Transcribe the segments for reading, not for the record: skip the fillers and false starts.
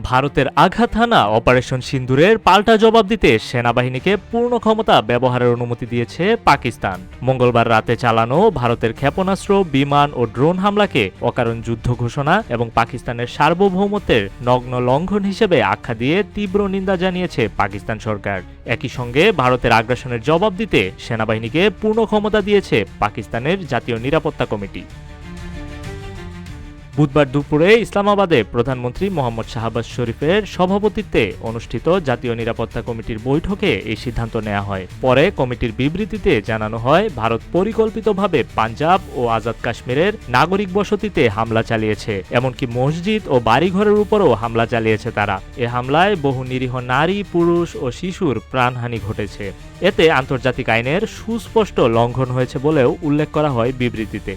ভারতের আঘাত হানা অপারেশন সিন্দুরের পাল্টা জবাব দিতে সেনাবাহিনীকে পূর্ণ ক্ষমতা ব্যবহারের অনুমতি দিয়েছে পাকিস্তান। মঙ্গলবার রাতে চালানো ভারতের ক্ষেপণাস্ত্র, বিমান ও ড্রোন হামলাকে অকারণ যুদ্ধ ঘোষণা এবং পাকিস্তানের সার্বভৌমত্বের নগ্ন লঙ্ঘন হিসেবে আখ্যা দিয়ে তীব্র নিন্দা জানিয়েছে পাকিস্তান সরকার। একই সঙ্গে ভারতের আগ্রাসনের জবাব দিতে সেনাবাহিনীকে পূর্ণ ক্ষমতা দিয়েছে পাকিস্তানের জাতীয় নিরাপত্তা কমিটি। বুধবার দুপুরে ইসলামাবাদে প্রধানমন্ত্রী মোহাম্মদ শাহবাজ শরীফের সভাপতিত্বে অনুষ্ঠিত জাতীয় নিরাপত্তা কমিটির বৈঠকে এই সিদ্ধান্ত নেওয়া হয়। পরে কমিটির বিবৃতিতে জানানো হয়, ভারত পরিকল্পিতভাবে পাঞ্জাব ও আজাদ কাশ্মীরের নাগরিক বসতিতে হামলা চালিয়েছে, এমনকি মসজিদ ও বাড়িঘরের উপরও হামলা চালিয়েছে তারা। এ হামলায় বহু নিরীহ নারী, পুরুষ ও শিশুর প্রাণহানি ঘটেছে। এতে আন্তর্জাতিক আইনের সুস্পষ্ট লঙ্ঘন হয়েছে বলেও উল্লেখ করা হয় বিবৃতিতে।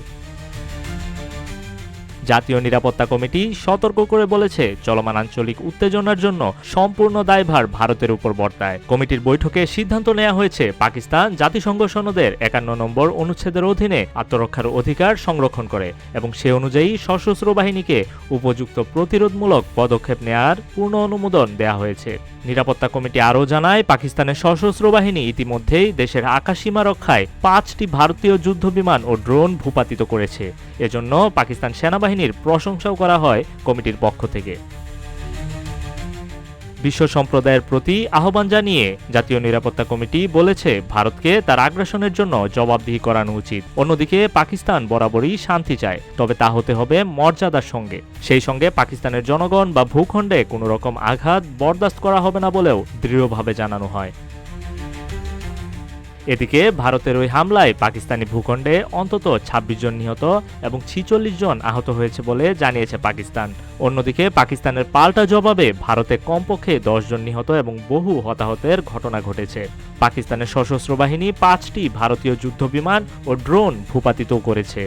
জাতীয় নিরাপত্তা কমিটি সতর্ক করে বলেছে, চলমান আঞ্চলিক উত্তেজনার জন্য সম্পূর্ণ দায়ভার ভারতের উপর বর্তায়। কমিটির বৈঠকে সিদ্ধান্ত নেওয়া হয়েছে, পাকিস্তান জাতিসংঘ সনদের 51 নম্বর অনুচ্ছেদের অধীনে আত্মরক্ষার অধিকার সংরক্ষণ করে এবং সে অনুযায়ী সশস্ত্র বাহিনীকে উপযুক্ত প্রতিরোধমূলক পদক্ষেপ নেয়ার পূর্ণ অনুমোদন দেওয়া হয়েছে। নিরাপত্তা কমিটি আরও জানায়, পাকিস্তানের সশস্ত্র বাহিনী ইতিমধ্যেই দেশের আকাশসীমা রক্ষায় 5টি ভারতীয় যুদ্ধবিমান ও ড্রোন ভূপাতিত করেছে। এজন্য পাকিস্তান সেনাবাহিনীর প্রশংসাও করা হয় কমিটির পক্ষ থেকে। বিশ্ব সম্প্রদায়ের প্রতি আহ্বান জানিয়ে জাতীয় নিরাপত্তা কমিটি বলেছে, ভারতকে তার আগ্রাসনের জন্য জবাবদিহি করানো উচিত। অন্যদিকে পাকিস্তান বরাবরই শান্তি চায়, তবে তা হতে হবে মর্যাদার সঙ্গে। সেই সঙ্গে পাকিস্তানের জনগণ বা ভূখণ্ডে কোনো রকম আঘাত বরদাস্ত করা হবে না বলেও দৃঢ়ভাবে জানানো হয়। এদিকে ভারতের ওই হামলায় পাকিস্তানি ভূখণ্ডে অন্তত 26 জন নিহত এবং 46 জন আহত হয়েছে বলে জানিয়েছে পাকিস্তান। অন্যদিকে পাকিস্তানের পাল্টা জবাবে ভারতে কমপক্ষে 10 জন নিহত এবং বহু হতাহতের ঘটনা ঘটেছে। পাকিস্তানের সশস্ত্র বাহিনী 5টি ভারতীয় যুদ্ধবিমান ও ড্রোন ভূপাতিত করেছে।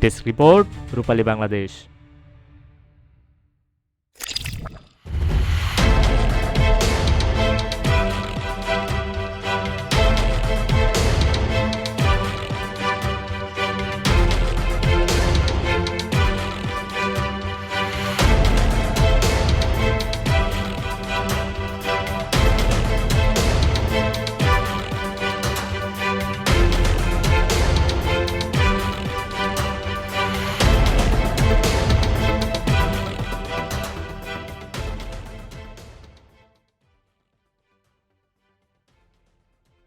ডেস্ক রিপোর্ট, রূপালী বাংলাদেশ।